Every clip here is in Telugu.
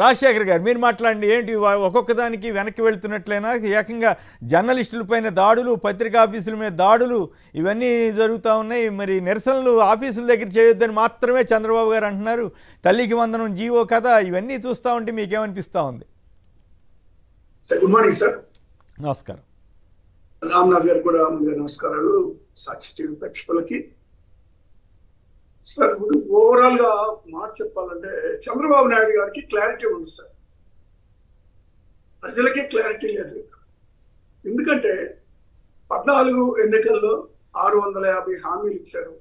రాజశేఖర్ గారు మీరు మాట్లాడండి. ఏంటి ఒక్కొక్క దానికి వెనక్కి వెళ్తున్నట్లయినా ఏకంగా జర్నలిస్టులపైన దాడులు, పత్రికా ఆఫీసుల మీద దాడులు ఇవన్నీ జరుగుతూ ఉన్నాయి. మరి నిరసనలు ఆఫీసుల దగ్గర చేయొద్దని మాత్రమే చంద్రబాబు గారు అంటున్నారు. తల్లికి వందనం జీవో కథ ఇవన్నీ చూస్తూ ఉంటే మీకేమనిపిస్తూ ఉంది? Good morning sir. నమస్కారం. రామ్నాథ్ గారు కూడా నమస్కారాలు. సాక్షి టీవీ ప్రేక్షకులకి సార్, ఇప్పుడు ఓవరాల్ గా మాట చెప్పాలంటే చంద్రబాబు నాయుడు గారికి క్లారిటీ ఉంది సార్, ప్రజలకే క్లారిటీ లేదు. ఎందుకంటే 14 ఎన్నికల్లో 650 హామీలు ఇచ్చారు,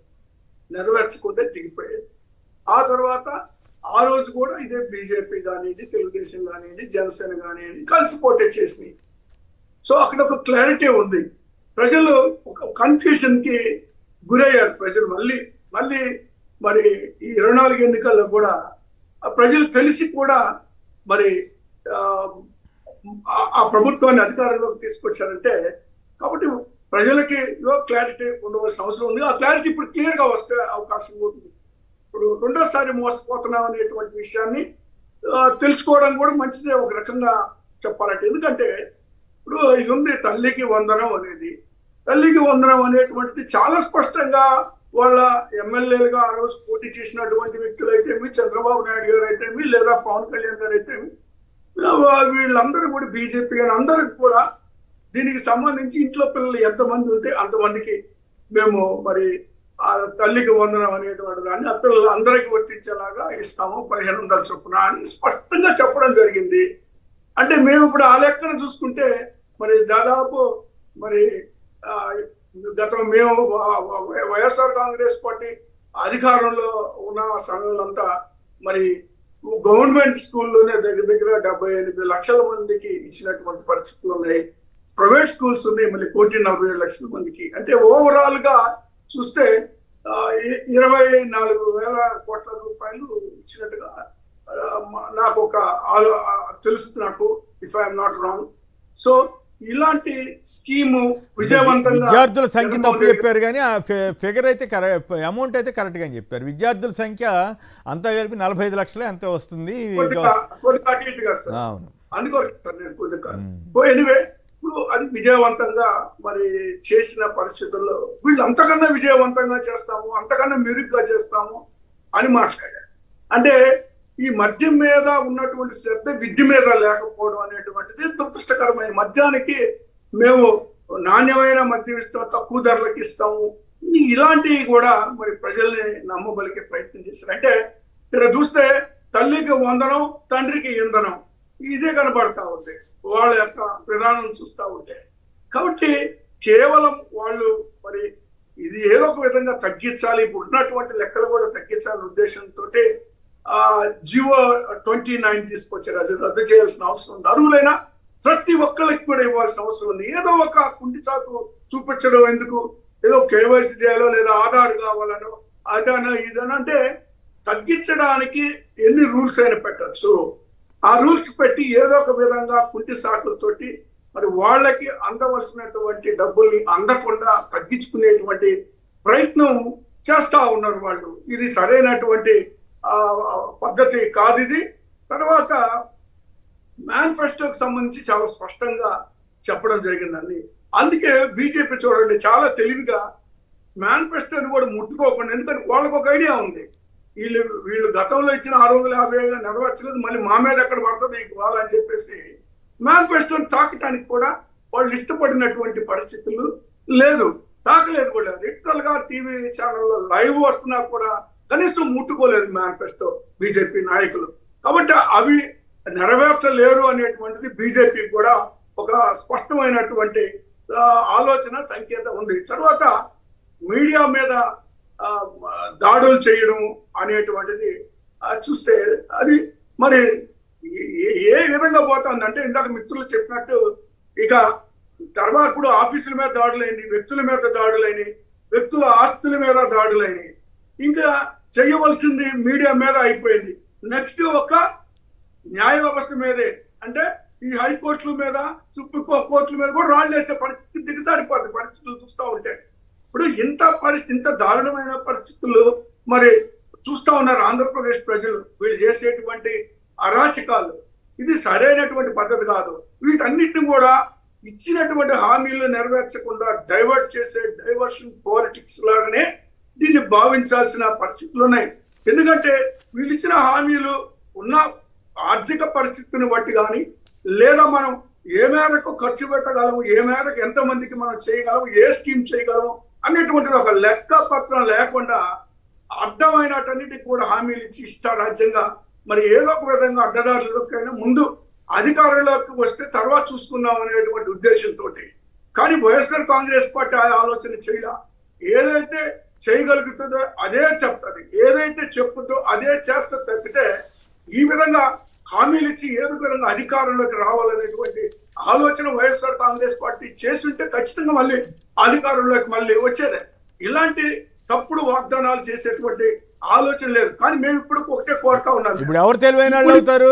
నెరవేర్చకుంటే దిగిపోయారు. ఆ తర్వాత ఆ రోజు కూడా ఇదే బీజేపీ కానివ్వండి, తెలుగుదేశం కానివ్వండి, జనసేన కానివ్వండి కలిసి పోటీ చేసినాయి. సో అక్కడ ఒక క్లారిటీ ఉంది. ప్రజలు ఒక కన్ఫ్యూజన్ కి గురయ్యారు. ప్రజలు మళ్ళీ మరి ఈ 24 ఎన్నికల్లో కూడా ప్రజలు తెలిసి కూడా మరి ఆ ప్రభుత్వాన్ని అధికారంలోకి తీసుకొచ్చారంటే, కాబట్టి ప్రజలకి క్లారిటీ ఉండవలసిన అవసరం ఉంది. ఆ క్లారిటీ ఇప్పుడు క్లియర్ గా వస్తే అవకాశం ఉంది. ఇప్పుడు రెండోసారి మోసపోతున్నాం అనేటువంటి విషయాన్ని తెలుసుకోవడం కూడా మంచిదే ఒక రకంగా చెప్పాలంటే. ఎందుకంటే ఇప్పుడు ఇది ఉంది తల్లికి వందనం అనేది. తల్లికి వందనం అనేటువంటిది చాలా స్పష్టంగా వాళ్ళ ఎమ్మెల్యేలుగా ఆ రోజు పోటీ చేసినటువంటి వ్యక్తులు అయితేమి, చంద్రబాబు నాయుడు గారు అయితేమి, లేదా పవన్ కళ్యాణ్ గారు అయితేమి, వీళ్ళందరూ కూడా బీజేపీ అని అందరికి కూడా దీనికి సంబంధించి ఇంట్లో పిల్లలు ఎంతమంది ఉంటే అంతమందికి మేము మరి ఆ తల్లికి వందనం అనేటువంటి దాన్ని ఆ పిల్లలు అందరికీ వర్తించేలాగా ఇస్తాము 1500 చొప్పున అని స్పష్టంగా చెప్పడం జరిగింది. అంటే మేము ఇప్పుడు ఆ లెక్కను చూసుకుంటే మరి దాదాపు మరి గతం మేము వైఎస్ఆర్ కాంగ్రెస్ పార్టీ అధికారంలో ఉన్న సమయంలో మరి గవర్నమెంట్ స్కూల్లోనే దగ్గర 78 లక్షల మందికి ఇచ్చినటువంటి పరిస్థితులు ఉన్నాయి. ప్రైవేట్ స్కూల్స్ ఉన్నాయి మళ్ళీ 1,47,00,000 మందికి. అంటే ఓవరాల్ గా చూస్తే 24,000 కోట్ల రూపాయలు ఇచ్చినట్టుగా నాకు ఒక తెలుసు, నాకు if I'm not wrong. So ఇలాంటి స్కీము విజయవంతంగా విద్యార్థుల సంఖ్య తప్పు చెప్పారు కానీ ఆ ఫిగర్ అయితే అమౌంట్ అయితే కరెక్ట్ గా చెప్పారు. విద్యార్థుల సంఖ్య అంతా కలిపి 45 లక్షలే అంతే వస్తుంది. ఎనివే ఇప్పుడు అది విజయవంతంగా మరి చేసిన పరిస్థితుల్లో వీళ్ళు అంతకన్నా విజయవంతంగా చేస్తాము, అంతకన్నా మెరుగ్గా చేస్తాము అని మాట్లాడారు. అంటే ఈ మద్యం మీద ఉన్నటువంటి శ్రద్ధ విద్య మీద లేకపోవడం అనేటువంటిది దురదృష్టకరమైన. మద్యానికి మేము నాణ్యమైన మద్యం ఇస్తాం, తక్కువ ధరలకు ఇస్తాము, ఇలాంటివి కూడా మరి ప్రజల్ని నమ్మబలికే ప్రయత్నం చేశారు. అంటే ఇక్కడ చూస్తే తల్లికి వందనం, తండ్రికి ఇంధనం ఇదే కనబడతా ఉంది వాళ్ళ యొక్క విధానం చూస్తూ ఉంటే. కాబట్టి కేవలం వాళ్ళు మరి ఇది ఏదో ఒక విధంగా తగ్గించాలి, ఇప్పుడు ఉన్నటువంటి లెక్కలు కూడా తగ్గించాలనే ఉద్దేశంతో జియో 29 తీసుకొచ్చారు. అది రద్దు చేయాల్సిన అవసరం ఉంది. అర్హులైన ప్రతి ఒక్కరికి కూడా ఇవ్వాల్సిన అవసరం ఉంది. ఏదో ఒక కుంటి చాకు చూపించడం ఎందుకు, ఏదో కేవైసీ చేయాలో లేదా ఆధార్ కావాలనో అదనో ఇదనో అంటే తగ్గించడానికి ఎన్ని రూల్స్ అయినా పెట్టచ్చు. ఆ రూల్స్ పెట్టి ఏదో ఒక విధంగా కుంటి సాకులతోటి మరి వాళ్ళకి అందవలసినటువంటి డబ్బుల్ని అందకుండా తగ్గించుకునేటువంటి ప్రయత్నం చేస్తా ఉన్నారు వాళ్ళు. ఇది సరైనటువంటి పద్ధతి కాదు ఇది. తర్వాత మేనిఫెస్టోకి సంబంధించి చాలా స్పష్టంగా చెప్పడం జరిగిందండి. అందుకే బీజేపీ చూడండి చాలా తెలివిగా మేనిఫెస్టోని కూడా ముట్టుకోకుండా, ఎందుకంటే వాళ్ళకు ఒక ఐడియా ఉంది, వీళ్ళు గతంలో ఇచ్చిన 650 నెరవేర్చలేదు, మళ్ళీ మా మీద ఎక్కడ పడుతుంది వాళ్ళని చెప్పేసి మేనిఫెస్టోని తాకటానికి కూడా వాళ్ళు ఇష్టపడినటువంటి పరిస్థితులు లేదు, తాకలేదు కూడా. లిటరల్ గా టీవీ ఛానల్లో లైవ్ వస్తున్నా కూడా కనీసం ముట్టుకోలేదు మేనిఫెస్టో బీజేపీ నాయకులు. కాబట్టి అవి నెరవేర్చలేరు అనేటువంటిది బీజేపీ కూడా ఒక స్పష్టమైనటువంటి ఆలోచన సంకేతం ఉంది. తర్వాత మీడియా మీద దాడులు చేయడం అనేటువంటిది చూస్తే అది మరి ఏ విధంగా పోతుందంటే ఇందాక మిత్రులు చెప్పినట్టు ఇక తర్వాత ఇప్పుడు ఆఫీసుల మీద దాడులైనవి, వ్యక్తుల మీద దాడులైనవి, వ్యక్తుల ఆస్తుల మీద దాడులైనవి, ఇంకా చేయవలసింది మీడియా మీద అయిపోయింది. నెక్స్ట్ ఒక న్యాయ వ్యవస్థ మీదే, అంటే ఈ హైకోర్టుల మీద సుప్రీం కోర్టుల మీద కూడా రాళ్ళు వేసే పరిస్థితి దిగజారిపోతుంది పరిస్థితులు చూస్తూ ఉంటే. ఇప్పుడు ఇంత దారుణమైన పరిస్థితులు మరి చూస్తా ఉన్నారు ఆంధ్రప్రదేశ్ ప్రజలు. వీళ్ళు చేసేటువంటి అరాచకాలు. ఇది సరైనటువంటి పద్ధతి కాదు. వీటన్నిటిని కూడా ఇచ్చినటువంటి హామీలు నెరవేర్చకుండా డైవర్ట్ చేసే డైవర్షన్ పాలిటిక్స్ లాగానే దీన్ని భావించాల్సిన పరిస్థితులు ఉన్నాయి. ఎందుకంటే వీళ్ళు ఇచ్చిన హామీలు ఉన్న ఆర్థిక పరిస్థితిని బట్టి కానీ, లేదా మనం ఏ మేరకు ఖర్చు పెట్టగలము, ఏ మేరకు ఎంతమందికి మనం చేయగలము, ఏ స్కీమ్ చేయగలము అనేటువంటిది ఒక లెక్క పత్రం లేకుండా అడ్డమైనటన్నిటికి కూడా హామీలు ఇచ్చి ఇష్టారాజ్యంగా మరి ఏదో ఒక విధంగా అడ్డదారులకైనా ముందు అధికారంలోకి వస్తే తర్వాత చూసుకుందాం అనేటువంటి ఉద్దేశంతో. కానీ వైఎస్ఆర్ కాంగ్రెస్ పార్టీ ఆ ఆలోచన చేయాల. ఏదైతే చేయగలుగుతుందో అదే చెప్తుంది, ఏదైతే చెప్పుతో అదే చేస్తా తప్పితే ఈ విధంగా హామీలు ఇచ్చి ఏదో విధంగా అధికారంలోకి రావాలనేటువంటి ఆలోచన వైఎస్ఆర్ కాంగ్రెస్ పార్టీ చేస్తుంటే ఖచ్చితంగా మళ్ళీ అధికారంలోకి మళ్ళీ వచ్చేదే. ఇలాంటి తప్పుడు వాగ్దానాలు చేసేటువంటి ఆలోచన లేదు. కానీ మేము ఇప్పుడు ఒకటే కోరుతా ఉన్నాం, ఇప్పుడు ఎవరు తెలివైన వాళ్ళు అవుతారు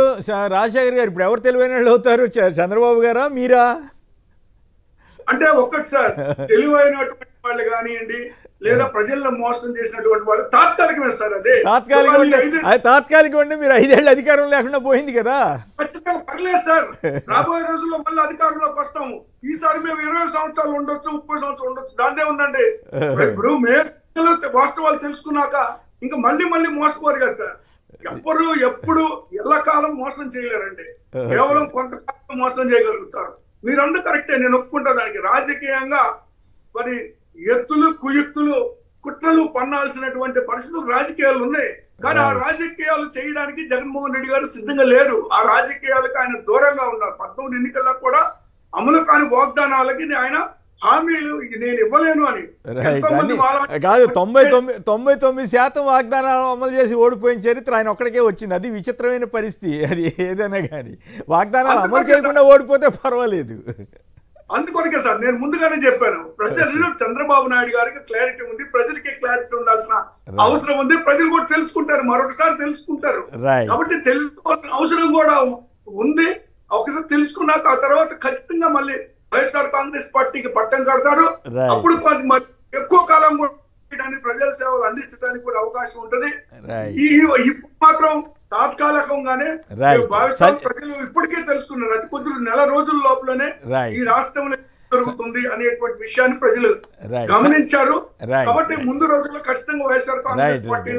రాజశేఖర్ గారు? ఇప్పుడు ఎవరు తెలివైన వాళ్ళు అవుతారు, చంద్రబాబు గారా మీరా? అంటే ఒక్కటి సార్, తెలివైనటువంటి వాళ్ళు కానివ్వండి, లేదా ప్రజలను మోసం చేసినటువంటి వాళ్ళు తాత్కాలికమే సార్. అదే తాత్కాలికం అంటే మీరు 5 ఏళ్ళు అధికారం లేకుండా పోయింది కదా. ఖచ్చితంగా పర్లేదు సార్, రాబోయే రోజుల్లో మళ్ళీ అధికారంలోకి వస్తాము. ఈసారి మేము 20 సంవత్సరాలు ఉండొచ్చు, 30 సంవత్సరాలు ఉండొచ్చు, దాందే ఉందండి. ఇప్పుడు మేము వాస్తవాలు తెలుసుకున్నాక ఇంకా మళ్ళీ మోసపోరు కదా సార్. ఎప్పుడు ఎల్లకాలం మోసం చేయలేరండి, కేవలం కొంతకాలం మోసం చేయగలుగుతారు. మీరందరూ కరెక్టే, నేను ఒప్పుకుంటా దానికి. రాజకీయంగా మరి ఎత్తులు కుయుక్తులు కుట్రలు పన్నాల్సినటువంటి పరిస్థితులు రాజకీయాలు ఉన్నాయి. కానీ ఆ రాజకీయాలు చేయడానికి జగన్మోహన్ రెడ్డి గారు సిద్ధంగా లేరు. ఆ రాజకీయాలకు ఆయన దూరంగా ఉన్నారు. 14 ఎన్నికల్లో కూడా అమలు కాని వాగ్దానాలకి ఆయన హామీలు నేను ఇవ్వలేను అని కాదు, 99% వాగ్దానాలు అమలు చేసి ఓడిపోయిన చరిత్ర ఆయన ఒక్కడికే వచ్చింది. అది విచిత్రమైన పరిస్థితి. అది ఏదైనా కానీ వాగ్దానాలు అమలు చేయకుండా ఓడిపోతే పర్వాలేదు. అందుకొరకే సార్ నేను ముందుగానే చెప్పాను, ప్రజలు చంద్రబాబు నాయుడు గారికి క్లారిటీ ఉంది, ప్రజలకి క్లారిటీ ఉండాల్సిన అవసరం ఉంది. ప్రజలు కూడా తెలుసుకుంటారు, మరొకసారి తెలుసుకుంటారు. కాబట్టి తెలుసుకోవాల్సిన అవసరం కూడా ఉంది. ఒకసారి తెలుసుకున్నాక ఆ తర్వాత ఖచ్చితంగా మళ్ళీ వైఎస్ఆర్ కాంగ్రెస్ పార్టీకి పట్టం కడతారు. అప్పుడు ఎక్కువ కాలం కూడా ప్రజల సేవలు అందించడానికి కూడా అవకాశం ఉంటది. ఇప్పుడు మాత్రం తాత్కాలికంగానే భావిస్తాం. ప్రజలు ఇప్పటికే తెలుసుకున్నారు, అతి కొద్ది నెల రోజుల లోపలనే ఈ రాష్ట్రంలో జరుగుతుంది అనేటువంటి విషయాన్ని ప్రజలు గమనించారు. కాబట్టి ముందు రోజుల్లో ఖచ్చితంగా వైఎస్ఆర్ కాంగ్రెస్ పార్టీ